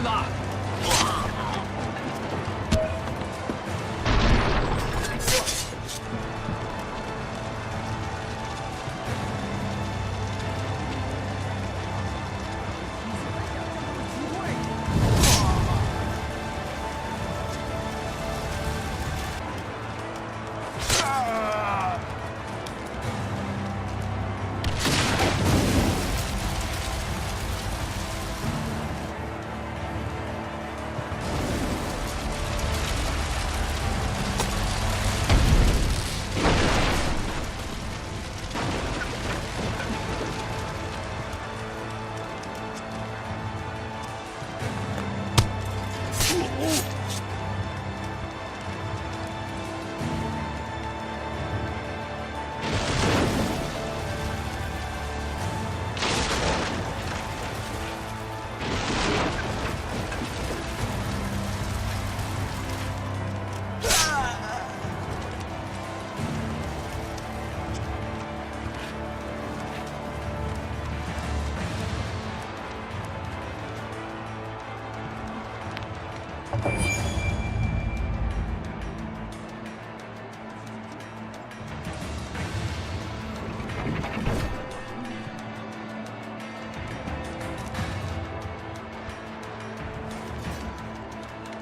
蛋了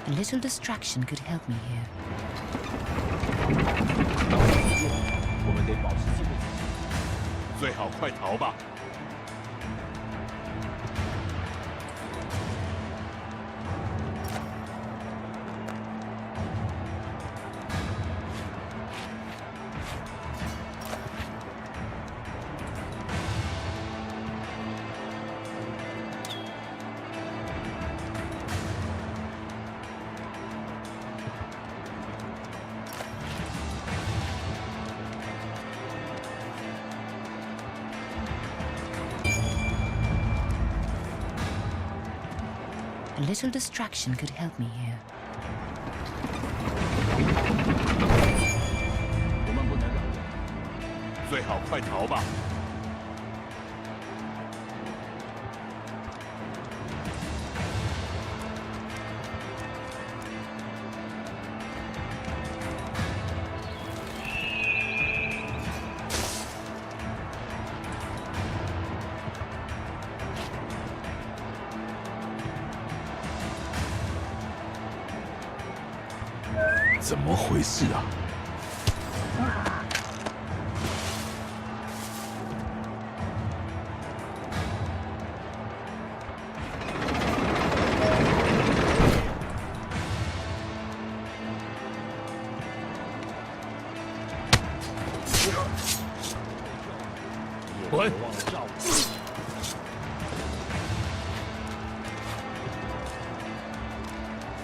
！A little distraction could help me here. 我们得保持机会，最好快逃吧。A little distraction could help me here. 我们不能让步，最好快逃吧。怎么回事啊？滚！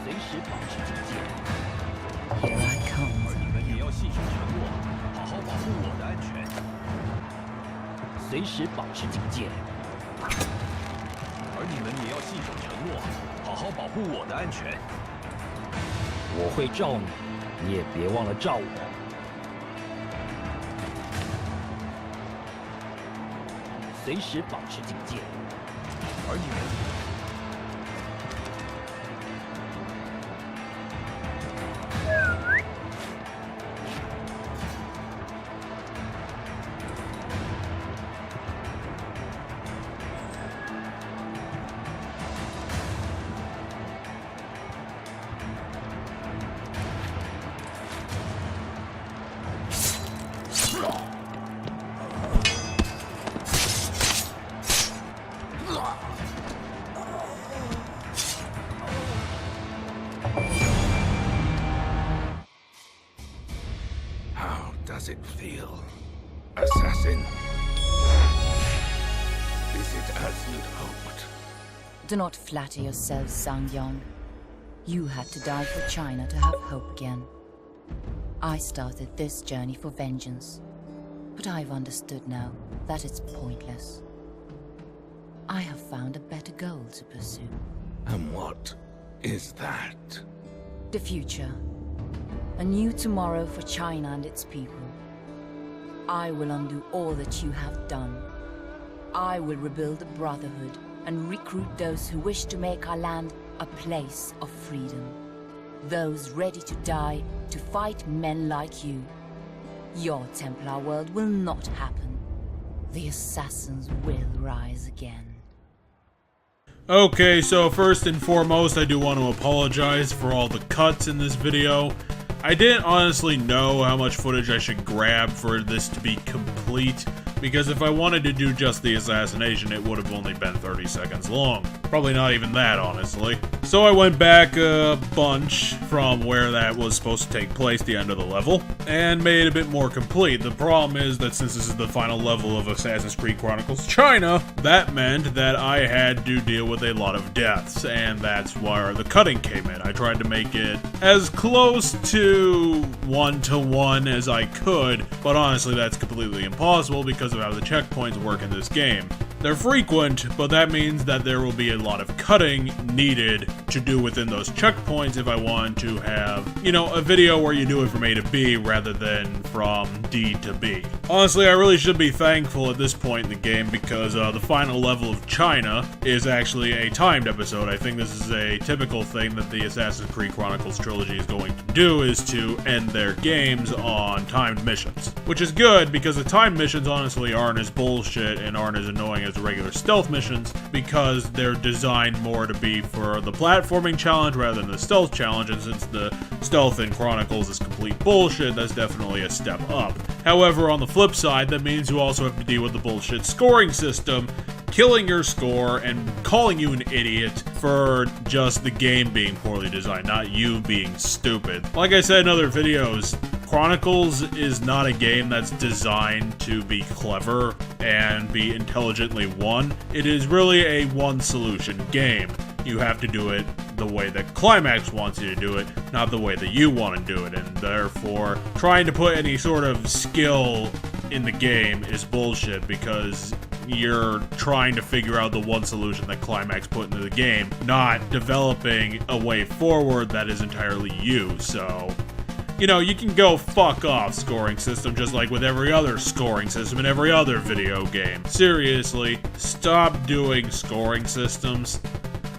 随时保持警戒。 Here I come. 而你们也要细数承诺，好好保护我的安全。随时保持警戒。而你们也要信守承诺，好好保护我的安全。我会罩你，你也别忘了罩我。随时保持警戒。而你们。 How does it feel, assassin? Is it as you'd hoped? Do not flatter yourself, Zhang Yong. You had to die for China to have hope again. I started this journey for vengeance, but I've understood now that it's pointless. I have found a better goal to pursue. And what is that? The future. A new tomorrow for China and its people. I will undo all that you have done. I will rebuild the Brotherhood and recruit those who wish to make our land a place of freedom. Those ready to die to fight men like you. Your Templar world will not happen. The assassins will rise again. Okay, so first and foremost, I do want to apologize for all the cuts in this video. I didn't honestly know how much footage I should grab for this to be complete, because if I wanted to do just the assassination, it would have only been 30 seconds long. Probably not even that, honestly. So I went back a bunch from where that was supposed to take place, the end of the level, and made it a bit more complete. The problem is that since this is the final level of Assassin's Creed Chronicles China, that meant that I had to deal with a lot of deaths, and that's where the cutting came in. I tried to make it as close to one-to-one as I could, but honestly that's completely impossible because of how the checkpoints work in this game. They're frequent, but that means that there will be a lot of cutting needed to do within those checkpoints if I want to have, you know, a video where you do it from A to B rather than from D to B. Honestly, I really should be thankful at this point in the game because the final level of China is actually a timed episode. I think this is a typical thing that the Assassin's Creed Chronicles trilogy is going to do, is to end their games on timed missions. Which is good because the timed missions honestly aren't as bullshit and aren't as annoying as the regular stealth missions because they're designed more to be for the platforming challenge rather than the stealth challenge, and since the stealth in Chronicles is complete bullshit, that's definitely a step up. However, on the flip side, that means you also have to deal with the bullshit scoring system, killing your score and calling you an idiot for just the game being poorly designed, not you being stupid. Like I said in other videos, Chronicles is not a game that's designed to be clever and be intelligently won. It is really a one-solution game. You have to do it the way that Climax wants you to do it, not the way that you want to do it, and therefore trying to put any sort of skill in the game is bullshit because you're trying to figure out the one solution that Climax put into the game, not developing a way forward that is entirely you. So, you know, you can go fuck off, scoring system, just like with every other scoring system in every other video game. Seriously, stop doing scoring systems.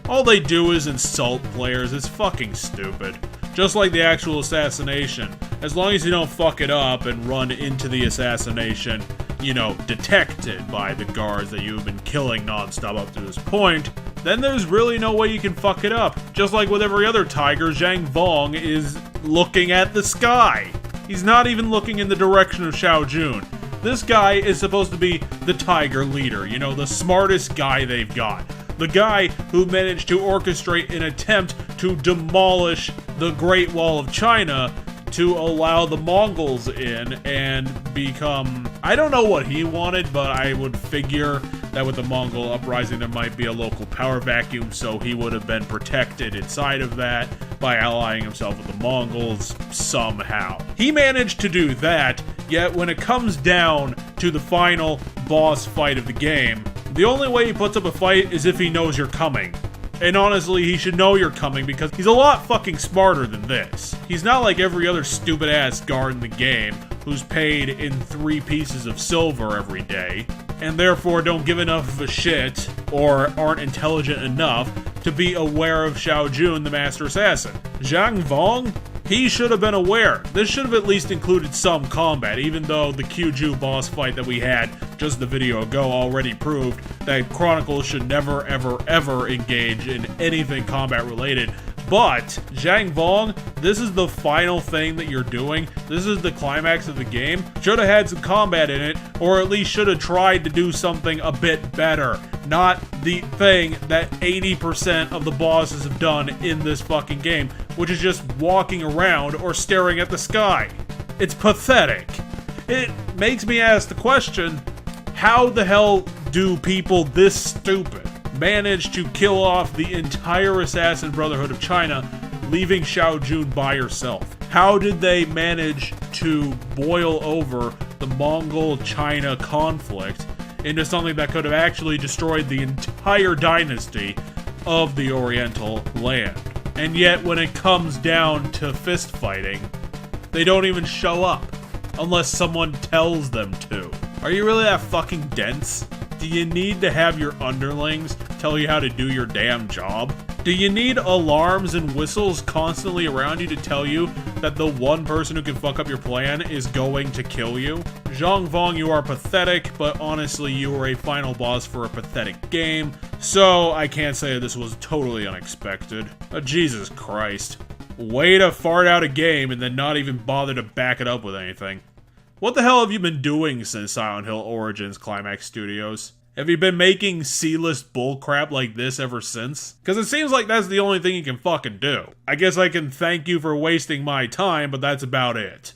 All they do is insult players. It's fucking stupid. Just like the actual assassination. As long as you don't fuck it up and run into the assassination, you know, detected by the guards that you've been killing nonstop up to this point, then there's really no way you can fuck it up. Just like with every other tiger, Zhang Yong is looking at the sky. He's not even looking in the direction of Xiao Jun. This guy is supposed to be the tiger leader, you know, the smartest guy they've got. The guy who managed to orchestrate an attempt to demolish the Great Wall of China to allow the Mongols in and become... I don't know what he wanted, but I would figure that with the Mongol uprising there might be a local power vacuum, so he would have been protected inside of that by allying himself with the Mongols somehow. He managed to do that, yet when it comes down to the final boss fight of the game, the only way he puts up a fight is if he knows you're coming. And honestly, he should know you're coming because he's a lot fucking smarter than this. He's not like every other stupid-ass guard in the game who's paid in 3 pieces of silver every day, and therefore don't give enough of a shit or aren't intelligent enough to be aware of Xiao Jun, the Master Assassin. Zhang Yong? He should have been aware. This should have at least included some combat, even though the Kyuju boss fight that we had just the video ago already proved that Chronicles should never, ever, ever engage in anything combat related. But, Zhang Yong, this is the final thing that you're doing. This is the climax of the game. Should have had some combat in it, or at least should have tried to do something a bit better. Not the thing that 80% of the bosses have done in this fucking game, which is just walking around or staring at the sky. It's pathetic. It makes me ask the question, how the hell do people this stupid manage to kill off the entire Assassin Brotherhood of China, leaving Xiao Jun by herself? How did they manage to boil over the Mongol-China conflict into something that could have actually destroyed the entire dynasty of the Oriental land? And yet, when it comes down to fist fighting, they don't even show up unless someone tells them to. Are you really that fucking dense? Do you need to have your underlings tell you how to do your damn job? Do you need alarms and whistles constantly around you to tell you that the one person who can fuck up your plan is going to kill you? Zhang Yong, you are pathetic, but honestly, you were a final boss for a pathetic game, so I can't say this was totally unexpected. Jesus Christ. Way to fart out a game and then not even bother to back it up with anything. What the hell have you been doing since Silent Hill Origins Climax Studios? Have you been making C-list bullcrap like this ever since? Because it seems like that's the only thing you can fucking do. I guess I can thank you for wasting my time, but that's about it.